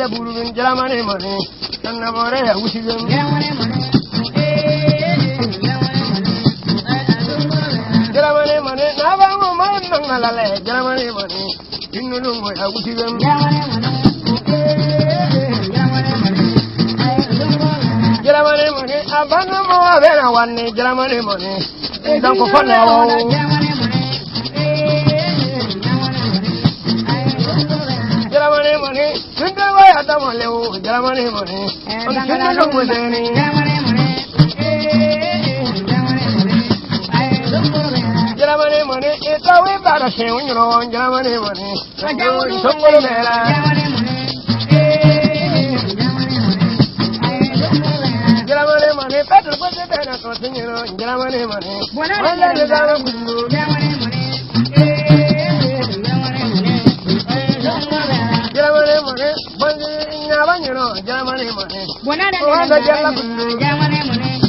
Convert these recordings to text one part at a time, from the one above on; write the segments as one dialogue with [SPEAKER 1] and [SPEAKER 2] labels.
[SPEAKER 1] the Buru Germany money, and the Morea, which is Germany money. Germany money, Nava, Manala, Germany money, in the room where I would see them. Germany money, Abanama, then I want Germany money. Don't go for now. Germany money, Sunday, I don't want Germany money. Germany money, it's a way better shame, you know, Germany money. Germany money, better put it better, continue, Germany money. When I let it out of Germany money. Germany money, but you know, Germany money. When I let it out of Germany money.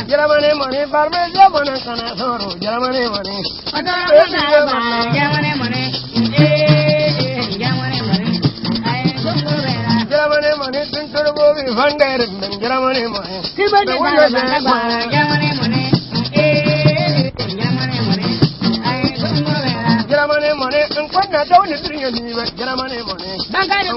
[SPEAKER 1] Germany money, Barbados money, Canasoro, Germany money. Germany money, Germany money, Pinturbo, Vander, Germany money. Germany money, and quite not only 3 years, Germany money. Germany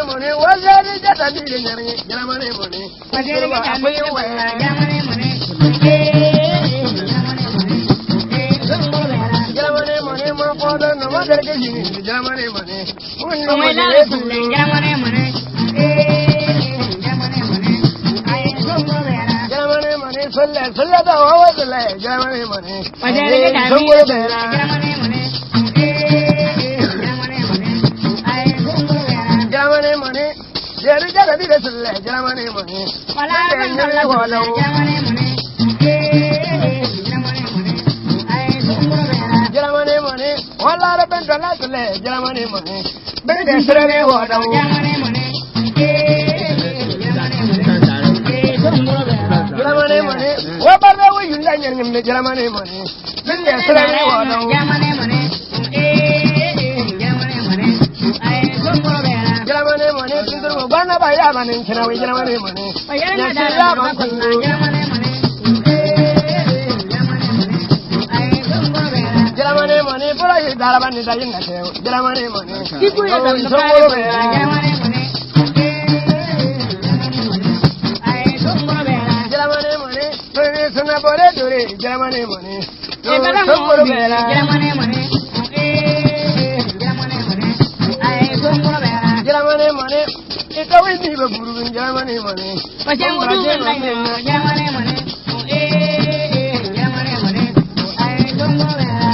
[SPEAKER 1] money, was that a millionaire? Germany money. Germany money, my father, no other Germany money. Germany money. Germany money, so let's let the leg. Germany money. Germany money, there is a little Germany money. Germany money, one lot of Bengalate, Germany money. But there's really water. Germany money, what about the way you like in the Germany money? Then there's really water. Germany money, Bana by Yaman in China, Germany money. Germany money, for I Daraban is a Germany money. Germany money, Germany money. Germany money. Germany money, it's always people in Germany money. But Germany money.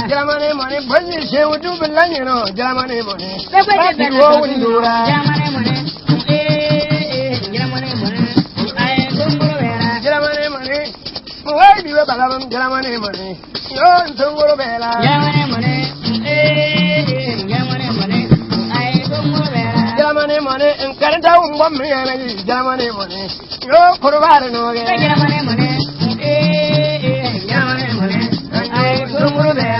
[SPEAKER 1] Germany money, but you say we do belong, you know, Germany money. Germany money. Germany money, why do you have Germany money? You're so good, Germany money. Germany money, and Canada, 1 million, Germany money. You're providing Germany money. Germany money. I go over there.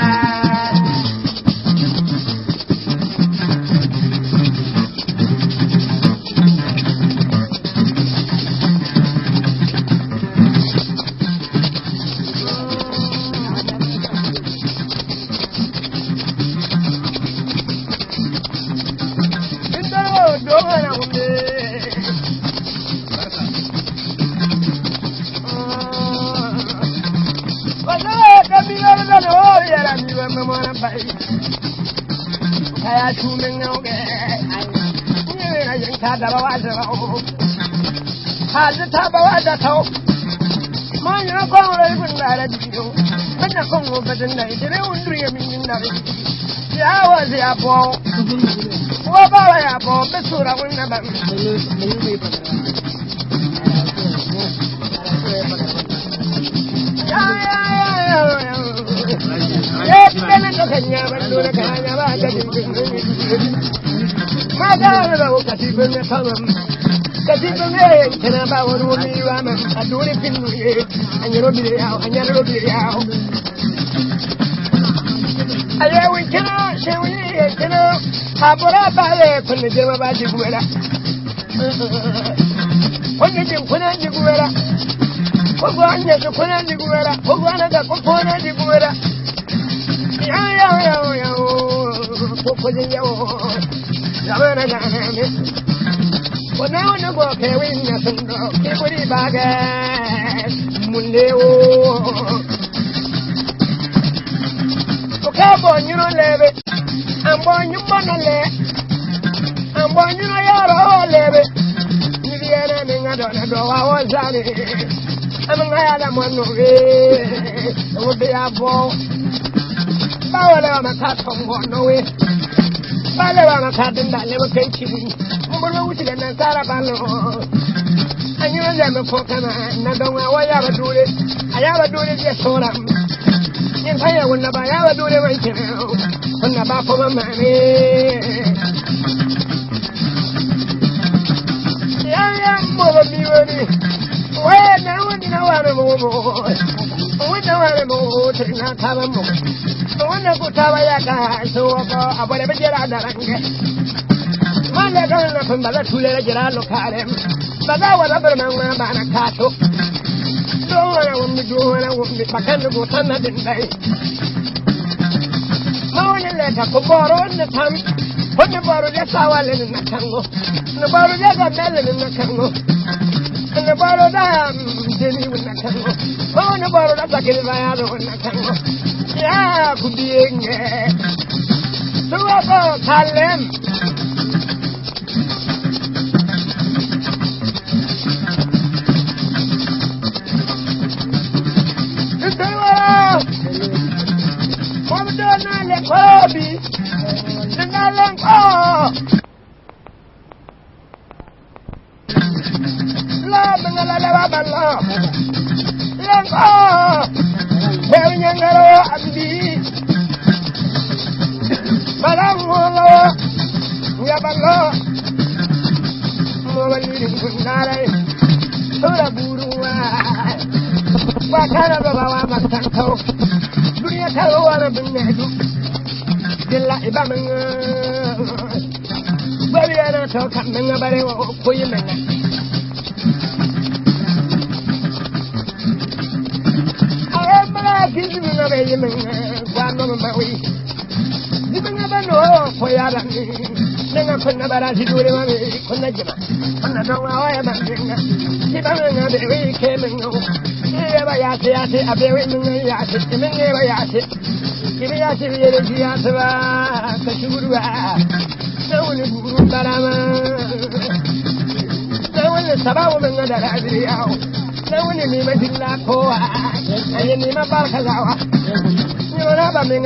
[SPEAKER 1] I too many had the top of the top. Mine are going to radio. And I come over the night, and I won't dream in the I was the apple. What about the apple? That's what I will never. Yes, then I look at ya bandura kanya ba ka din ma da ba ka ti bin tamam ka ti bin kana ba wani wa man adure pinu ye anyaro bi ya anyaro bi ya aye wi kana shewi kana abura ba le kun je ma ba ji buera wani jin kuna ji buera ko anya ko kuna ji buera ko ana da ko kuna ji buera ya ko ko ji ya ya na na me ko na na go ke wi na sundo ke buri baga muleo ko ka bo nyuro lebe ambo nyumba na le ambo nyuro yaro lebe ni diana ni ngado na do wa wazani amanga ya da mono we o be abo bawala makato ngono we bawala makato ndale wakenchi mbona wuti na sara balo anyo ya me fokana na donwa waya badure aya badure je sora yin haya wonna ba ya badure mai kire wonna ba ko mama ne ya mo bi woni we na woni na wara mo wona wara mo trina taba mo wona ko taba ya ka so ko abale be jira da range mala ga na famba la tule la jira lo kare baga wala bar man ma bana kato do wala wummi bakan go tan din dai ma wona le ta ko boro ne tan wona boro ya sawale na kango na boro ya ga mele na kango na boro da deni na kango wona boro da sakil ba ya do na kango ya ku bienge so ko kalem Kobi, nangalang ko. La mangalala balo. Lang ko. Bawi nyangaro abdi. Balang mo ya balo. Mo balirin kundaray. Sura buruwa. Wakana bawa makantau. Dunia kalau orang benar Jella ibang bari ana to kan nga bare ko yimen ay mala kizi nga be yimen wa no mbawi dibanga bano ko yara ni nga ko na bara di dure ma ko na jima na do wa ya ban nga dibanga nga be wi ke men no e ba ya se abe wi men ya se men ba ya se Kimi ya se yere ya se ba ka shugurwa na wani guru barama na wani sababu men da radiriya na wani mi madilla ko ayi ni ma barka zawa ni wala ba men